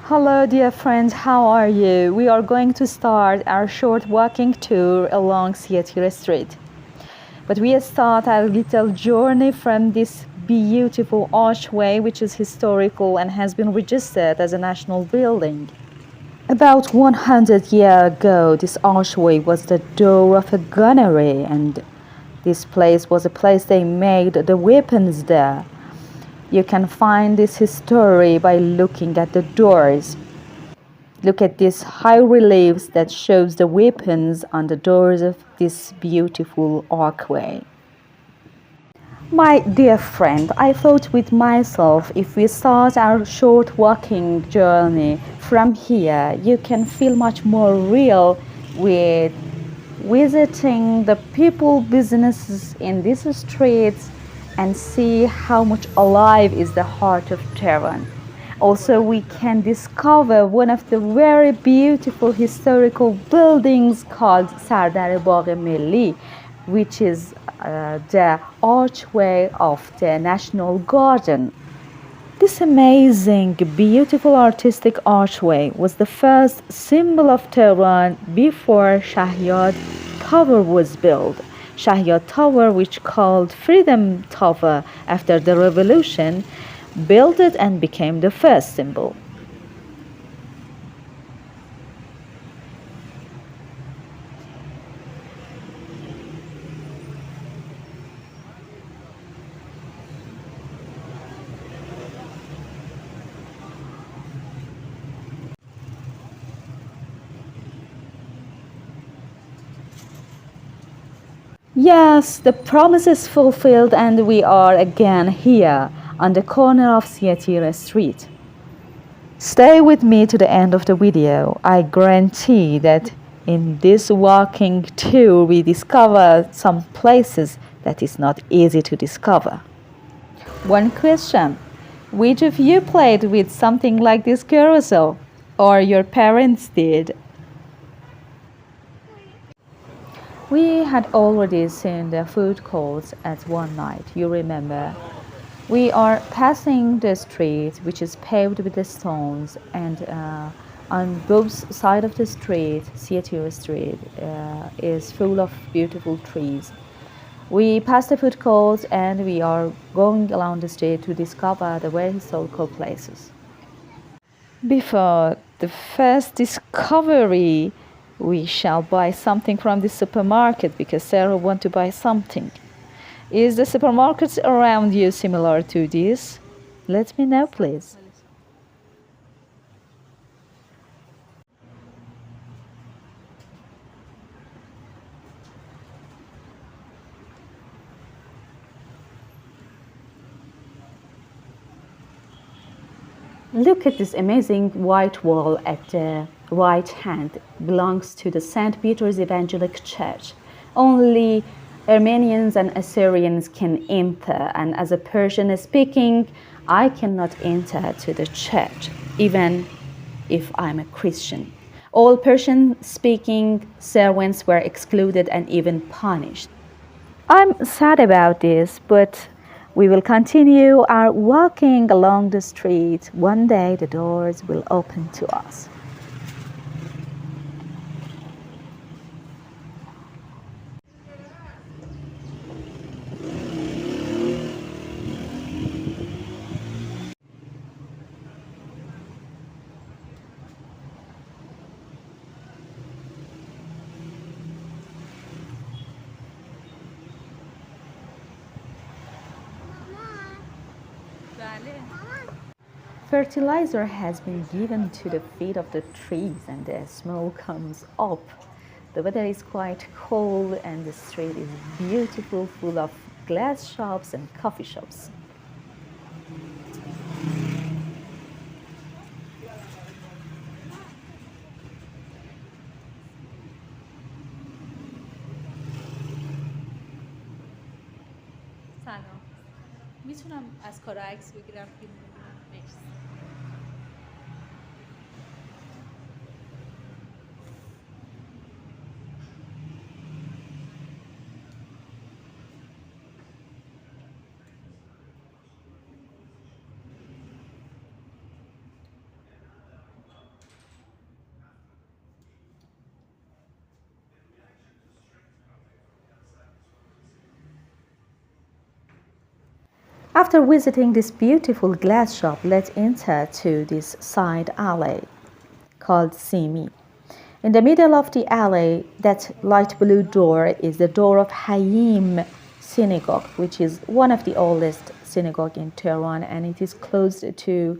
Hello dear friends, how are you? We are going to start our short walking tour along Cafeteria Street. But we start our little journey from this beautiful archway which is historical and has been registered as a national building. About 100 years ago, this archway was the door of a gunnery, and this place was a place they made the weapons there. You can find this history by looking at the doors. Look at these high reliefs that shows the weapons on the doors of this beautiful archway. My dear friend, I thought with myself, if we start our short walking journey from here, you can feel much more real with visiting the people, businesses in these streets and see how much alive is the heart of Tehran. Also, we can discover one of the very beautiful historical buildings called Sardar Bagh Milli, which is the archway of the National Garden. This amazing, beautiful artistic archway was the first symbol of Tehran before Shahyad Tower was built. Shahyad Tower, which called Freedom Tower after the revolution, built it and became the first symbol. Yes, the promise is fulfilled and we are again here on the corner of Cafeteria Street. Stay with me to the end of the video. I guarantee that in this walking tour we discover some places that is not easy to discover. One question: which of you played with something like this carousel? Or your parents did? We had already seen the food courts at one night, you remember. We are passing the street which is paved with the stones, and on both sides of the street, Cafeteria Street, is full of beautiful trees. We passed the food court and we are going along the street to discover the very historical places. Before the first discovery, we shall buy something from the supermarket because Sarah wants to buy something. Is the supermarkets around you similar to this? Let me know, please. Look at this amazing white wall at the right hand. It belongs to the St. Peter's Evangelical Church. Only Armenians and Assyrians can enter, and as a Persian speaking, I cannot enter to the church, even if I'm a Christian. All Persian speaking servants were excluded and even punished. I'm sad about this, but we will continue our walking along the street. One day the doors will open to us. Fertilizer has been given to the feet of the trees and the smoke comes up. The weather is quite cold and the street is beautiful, full of glass shops and coffee shops. سلام. میتونم از کار عکس بگیرم فیلم بگیرم؟ مرسی. After visiting this beautiful glass shop, let's enter to this side alley called Simi. In the middle of the alley, that light blue door is the door of Hayim Synagogue, which is one of the oldest synagogue in Tehran, and it is closed to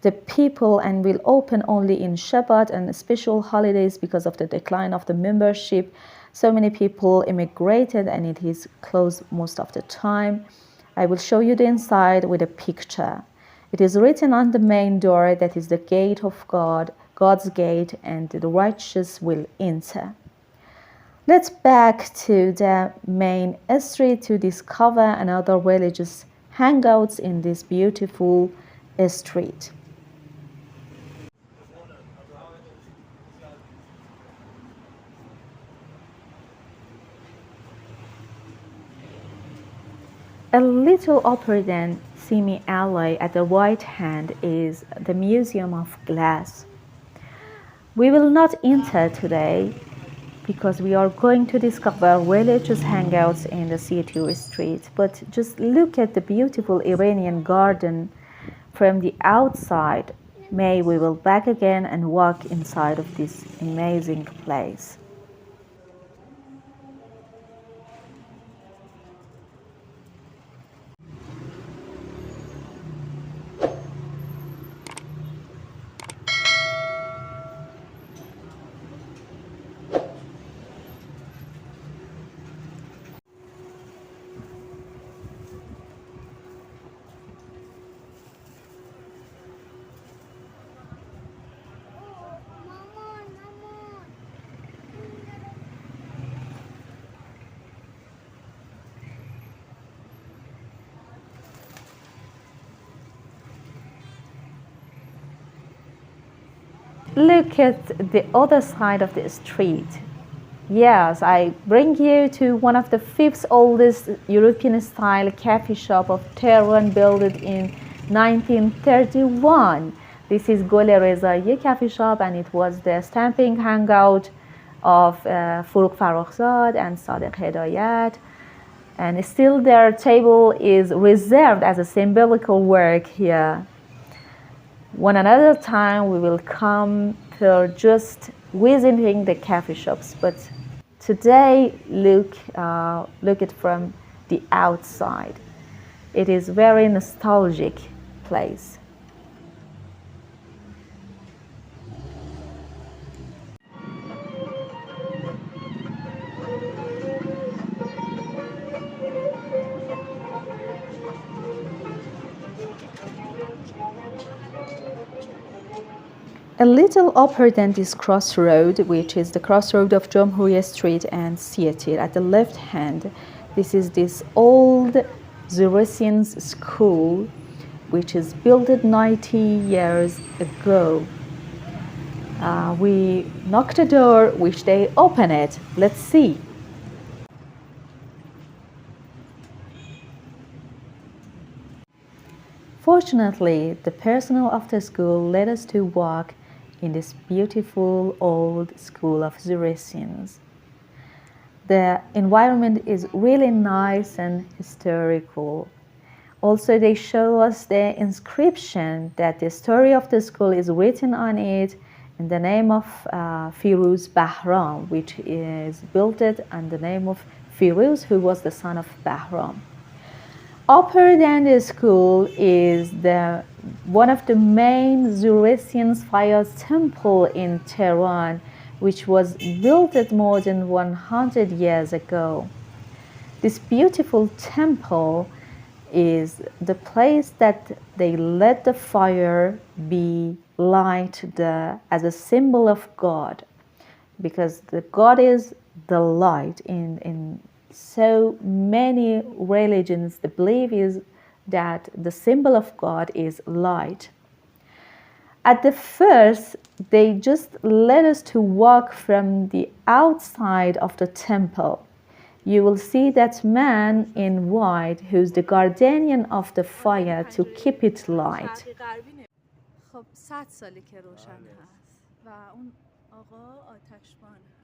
the people and will open only in Shabbat and special holidays because of the decline of the membership. So many people immigrated and it is closed most of the time. I will show you the inside with a picture. It is written on the main door that is the gate of God, God's gate, and the righteous will enter. Let's back to the main street to discover another religious hangouts in this beautiful street. A little upper than Simi Alley at the right hand is the Museum of Glass. We will not enter today because we are going to discover religious hangouts in the city street, but just look at the beautiful Iranian garden from the outside. May we will back again and walk inside of this amazing place. Look at the other side of the street. Yes, I bring you to one of the fifth oldest European style coffee shop of Tehran, built in 1931. This is Gol Rezaiye coffee shop, and it was the stamping hangout of Forough Farrokhzad and Sadiq Hedayat. And still their table is reserved as a symbolical work here. One another time we will come for just visiting the coffee shops, but today look it from the outside. It is very nostalgic place. A little upper than this crossroad, which is the crossroad of Jewry Street and Theater, at the left hand, this is this old Zoroastrians school, which is built 90 years ago. We knock the door, which they open it. Let's see. Fortunately, the personnel of the school led us to walk in this beautiful old school of Zoroastrians. The environment is really nice and historical. Also, they show us the inscription that the story of the school is written on it in the name of Fیروز Behram, which is built on the name of Fیروز, who was the son of Behram. Upper than the school is one of the main Zoroastrian fire temple in Tehran, which was built more than 100 years ago. This beautiful temple is the place that they let the fire be lighted as a symbol of God, because the God is the light. In so many religions, the belief is that the symbol of God is light. At the first, they just led us to walk from the outside of the temple. You will see that man in white who's the guardian of the fire to keep it light. خب 100 ساله که روشن هست و اون آقا آتشبانه.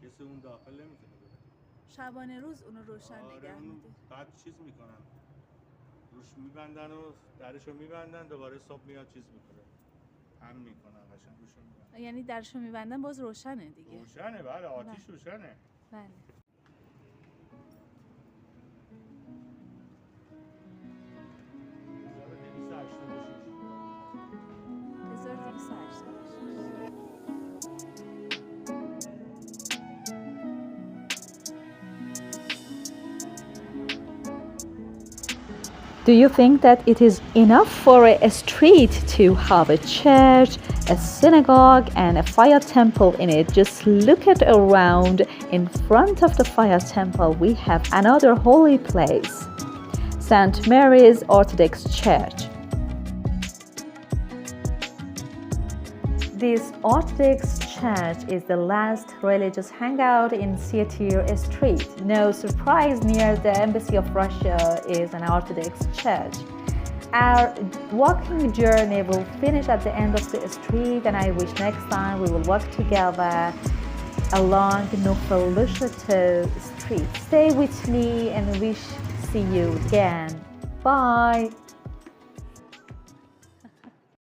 کسی اون داخل نمیتونه بره. شبانه روز اونو روشن نگه میده. بعد چیز میکنن روش میبندن و درشو میبندن دوباره صبح میاد چیز میکنه هم میکنن قشنگ روشو میبندن. یعنی درشو میبندن باز روشنه دیگه. روشنه بله آتیش روشنه. بله. 1286. Do you think that it is enough for a street to have a church, a synagogue, and a fire temple in it? Just look at around. In front of the fire temple, we have another holy place, St. Mary's Orthodox Church. This Orthodox Church is the last religious hangout in Cafeteria Street. No surprise, near the Embassy of Russia is an Orthodox Church. Our walking journey will finish at the end of the street, and I wish next time we will walk together along Nufalushato Street. Stay with me and wish see you again. Bye.